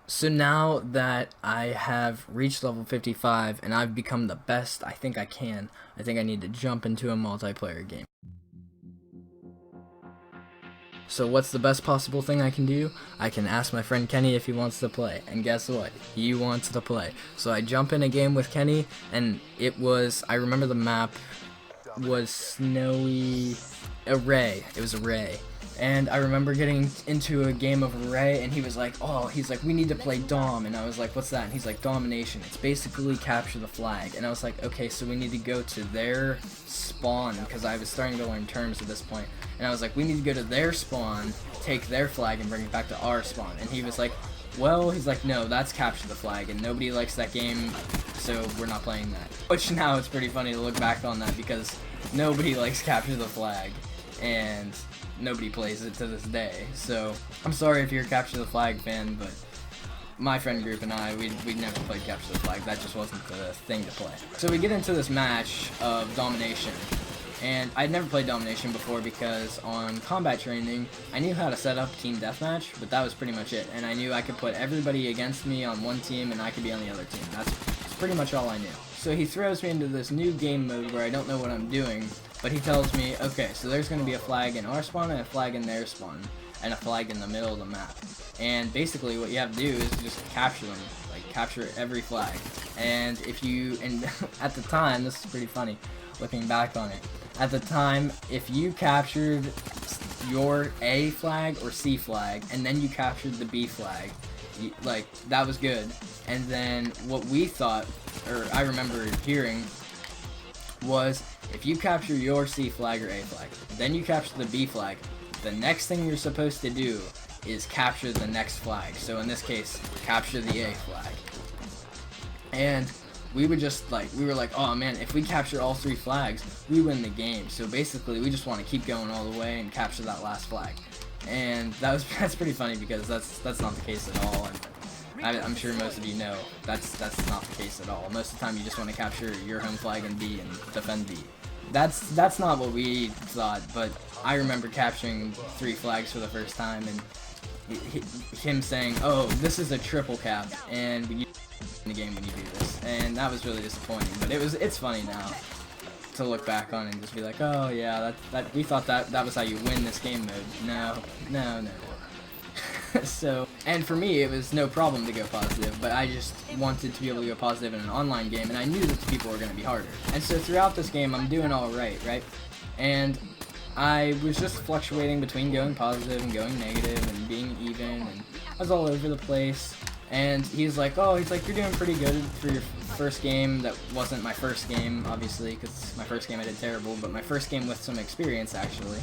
So now that I have reached level 55 and I've become the best I think I can, I think I need to jump into a multiplayer game. So what's the best possible thing I can do? I can ask my friend Kenny if he wants to play, and guess what? He wants to play. So I jump in a game with Kenny, and I remember the map was snowy array. It was array. And I remember getting into a game of Array, and he's like, we need to play Dom. And I was like, what's that? And he's like, Domination. It's basically capture the flag. And I was like, okay, so we need to go to their spawn, because I was starting to learn terms at this point. And I was like, we need to go to their spawn, take their flag, and bring it back to our spawn. And he was like, no, that's capture the flag, and nobody likes that game, so we're not playing that. Which now it's pretty funny to look back on that, because nobody likes capture the flag, and nobody plays it to this day. So I'm sorry if you're a capture the flag fan, but my friend group and I, we never played capture the flag. That just wasn't the thing to play. So we get into this match of Domination, and I'd never played Domination before because on combat training I knew how to set up team deathmatch, but that was pretty much it. And I knew I could put everybody against me on one team and I could be on the other team. That's pretty much all I knew. So he throws me into this new game mode where I don't know what I'm doing, but he tells me, okay, so there's going to be a flag in our spawn and a flag in their spawn, and a flag in the middle of the map. And basically what you have to do is just capture them, like capture every flag. And at the time, this is pretty funny, looking back on it, at the time, if you captured your A flag or C flag, and then you captured the B flag, that was good. And then what we thought, or I remember hearing, was if you capture your C flag or A flag, then you capture the B flag, the next thing you're supposed to do is capture the next flag. So in this case, capture the A flag. And we were like, oh man, if we capture all three flags, we win the game. So basically, we just want to keep going all the way and capture that last flag. And that's pretty funny because that's not the case at all. And I'm sure most of you know that's not the case at all. Most of the time, you just want to capture your home flag and B and defend B. That's not what we thought, but I remember capturing three flags for the first time, and him saying, "Oh, this is a triple cap," and we use in the game when you do this, and that was really disappointing. But it's funny now to look back on and just be like, "Oh yeah, that we thought that was how you win this game mode." No. So, and for me, it was no problem to go positive, but I just wanted to be able to go positive in an online game, and I knew that the people were going to be harder. And so throughout this game, I'm doing all right? And I was just fluctuating between going positive and going negative and being even, and I was all over the place. And he's like, you're doing pretty good for your first game. That wasn't my first game, obviously, because my first game I did terrible, but my first game with some experience, actually.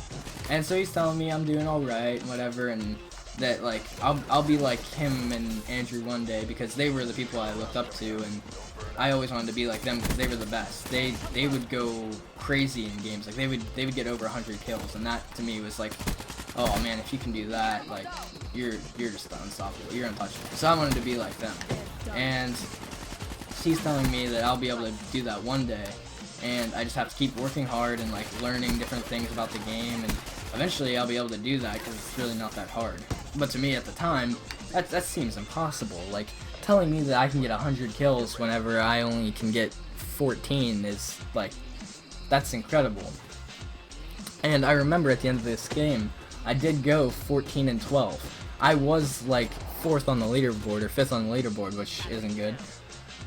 And so he's telling me I'm doing all right and whatever, and that I'll be like him and Andrew one day, because they were the people I looked up to, and I always wanted to be like them because they were the best. They would go crazy in games, like they would get over 100 kills, and that to me was like, oh man, if you can do that, like you're just unstoppable, you're untouchable. So I wanted to be like them, and he's telling me that I'll be able to do that one day, and I just have to keep working hard and like learning different things about the game, and eventually I'll be able to do that because it's really not that hard. But to me at the time, that seems impossible. Like, telling me that I can get 100 kills whenever I only can get 14 is like, that's incredible. And I remember at the end of this game, I did go 14 and 12. I was like 4th on the leaderboard, or 5th on the leaderboard, which isn't good.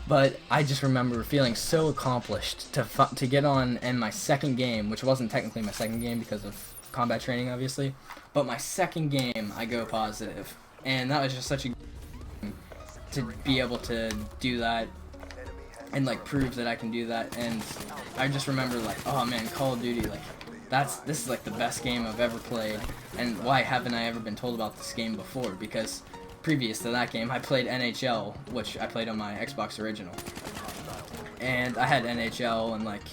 But I just remember feeling so accomplished to get on in my second game, which wasn't technically my second game because of combat training, obviously, but my second game I go positive, and that was just such a to be able to do that and like prove that I can do that. And I just remember like, oh man, Call of Duty, like this is like the best game I've ever played, and why haven't I ever been told about this game before? Because previous to that game I played NHL, which I played on my Xbox original, and I had NHL and like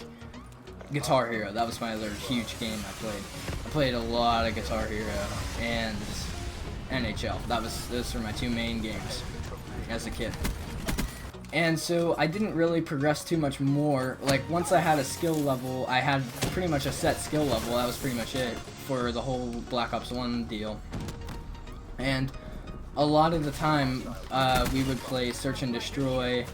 Guitar Hero. That was my other huge game I played. I played a lot of Guitar Hero and NHL. Those were my two main games as a kid. And so I didn't really progress too much more. Like, once I had a skill level, I had pretty much a set skill level. That was pretty much it for the whole Black Ops 1 deal. And a lot of the time, we would play Search and Destroy,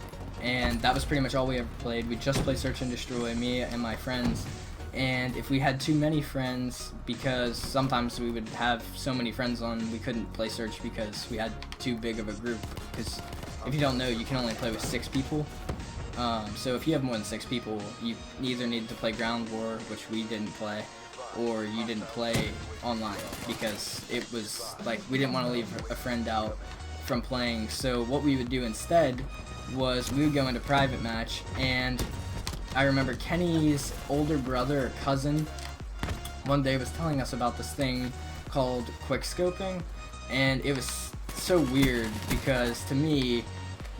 and that was pretty much all we ever played. We'd just play Search and Destroy, me and my friends. And if we had too many friends, because sometimes we would have so many friends on, we couldn't play Search because we had too big of a group. Because if you don't know, you can only play with 6 people. So if you have more than 6 people, you either need to play Ground War, which we didn't play, or you didn't play online, because it was like we didn't want to leave a friend out from playing. So what we would do instead was we would go into private match, and I remember Kenny's older brother or cousin one day was telling us about this thing called quickscoping, and it was so weird because to me,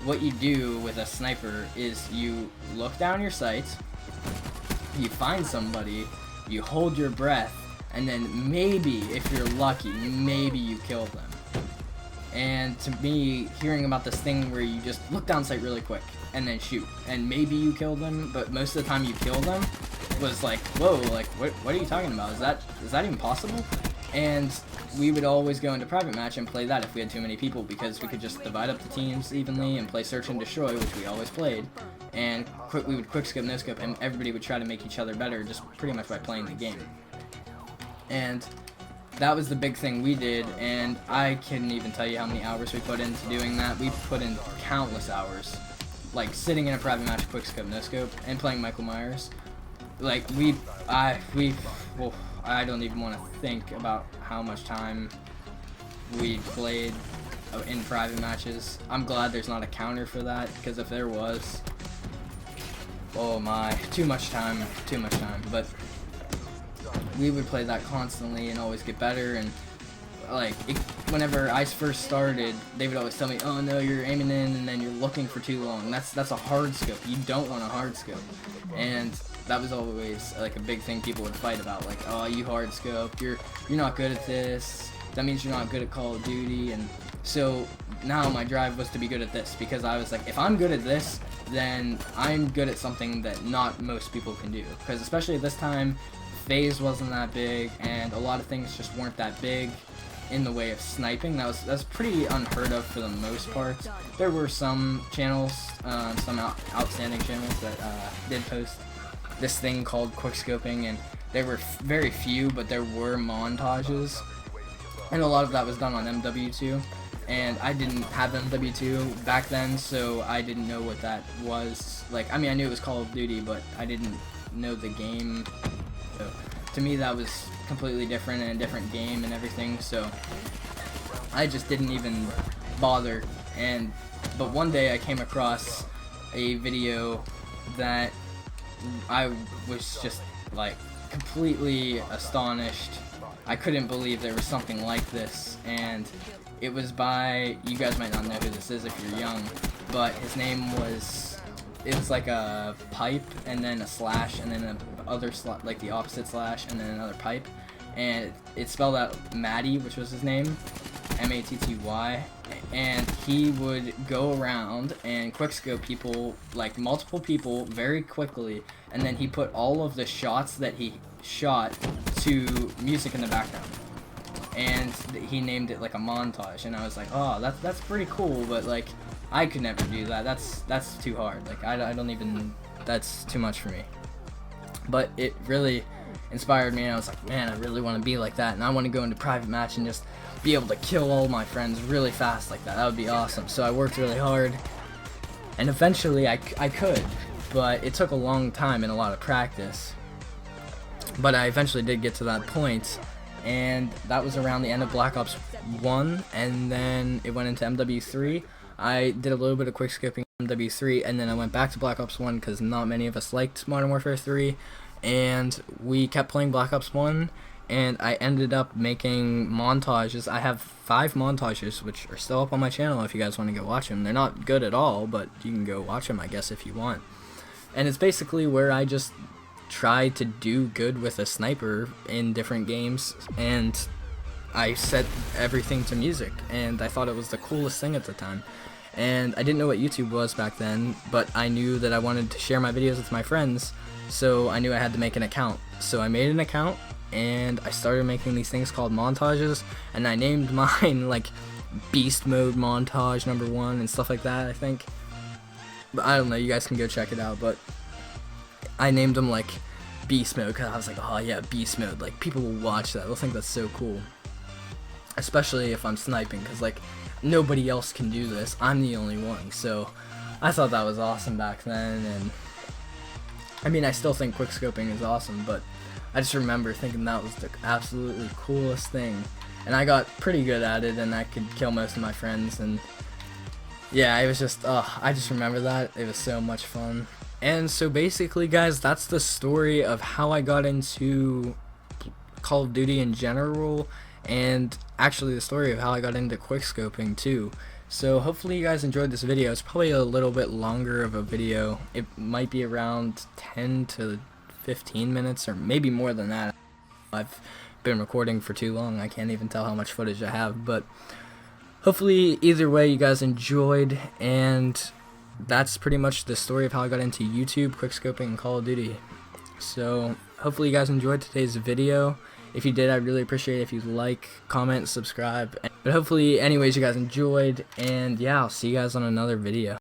what you do with a sniper is you look down your sights, you find somebody, you hold your breath, and then maybe, if you're lucky, maybe you kill them. And to me, hearing about this thing where you just look down sight really quick and then shoot, and maybe you kill them, but most of the time you kill them, was like, whoa, like what are you talking about? Is that even possible? And we would always go into private match and play that if we had too many people, because we could just divide up the teams evenly and play Search and Destroy, which we always played, and we would quick scope, no scope, and everybody would try to make each other better just pretty much by playing the game. And that was the big thing we did, and I couldn't even tell you how many hours we put into doing that. We put in countless hours, like sitting in a private match, quick scope, no scope, and playing Michael Myers. Like I don't even want to think about how much time we played in private matches. I'm glad there's not a counter for that, because if there was, oh my, too much time. But we would play that constantly and always get better. And like whenever I first started, they would always tell me, oh no, you're aiming in and then you're looking for too long. That's a hard scope. You don't want a hard scope. And that was always like a big thing people would fight about, like, oh, you hard scope, you're not good at this, that means you're not good at Call of Duty. And so now my drive was to be good at this, because I was like, if I'm good at this, then I'm good at something that not most people can do. Because especially at this time, phase wasn't that big, and a lot of things just weren't that big in the way of sniping. That's pretty unheard of for the most part. There were some channels, some outstanding channels that did post this thing called quickscoping, and there were very few, but there were montages, and a lot of that was done on MW2, and I didn't have MW2 back then, so I didn't know what that was. Like, I mean, I knew it was Call of Duty, but I didn't know the game. So to me, that was completely different and a different game and everything, so I just didn't even bother. But one day I came across a video that I was just like completely astonished. I couldn't believe there was something like this, and it was by, you guys might not know who this is if you're young, but his name was, it's like a pipe and then a slash and then a other like the opposite slash and then another pipe, and it spelled out Matty, which was his name, M-A-T-T-Y, and he would go around and quickscope people, like multiple people, very quickly, and then he put all of the shots that he shot to music in the background, and he named it like a montage. And I was like, oh, that's pretty cool, but like I could never do that. That's too hard. Like I don't even, that's too much for me. But it really inspired me, and I was like, man, I really want to be like that, and I want to go into private match and just be able to kill all my friends really fast like that. That would be awesome. So I worked really hard, and eventually I could, but it took a long time and a lot of practice. But I eventually did get to that point, and that was around the end of Black Ops 1, and then it went into MW3. I did a little bit of quickscoping in MW3, and then I went back to Black Ops 1 because not many of us liked Modern Warfare 3, and we kept playing Black Ops 1, and I ended up making montages. I have 5 montages, which are still up on my channel if you guys want to go watch them. They're not good at all, but you can go watch them, I guess, if you want. And it's basically where I just try to do good with a sniper in different games, and I set everything to music, and I thought it was the coolest thing at the time. And I didn't know what YouTube was back then, but I knew that I wanted to share my videos with my friends, so I knew I had to make an account. So I made an account, and I started making these things called montages, and I named mine like beast mode montage #1 and stuff like that, I think. But I don't know, you guys can go check it out. But I named them like beast mode because I was like, oh yeah, beast mode, like people will watch that, they'll think that's so cool, especially if I'm sniping, because like nobody else can do this, I'm the only one. So I thought that was awesome back then, and I mean I still think quickscoping is awesome, but I just remember thinking that was the absolutely coolest thing, and I got pretty good at it, and I could kill most of my friends, and yeah, it was just, I just remember that. It was so much fun. And so basically, guys, that's the story of how I got into Call of Duty in general, and actually the story of how I got into quickscoping too. So hopefully you guys enjoyed this video. It's probably a little bit longer of a video. It might be around 10 to 15 minutes, or maybe more than that. I've been recording for too long. I can't even tell how much footage I have, but hopefully either way you guys enjoyed, and that's pretty much the story of how I got into YouTube, quickscoping, and Call of Duty. So hopefully you guys enjoyed today's video. If you did, I'd really appreciate it if you like, comment, subscribe. But hopefully anyways you guys enjoyed, and yeah, I'll see you guys on another video.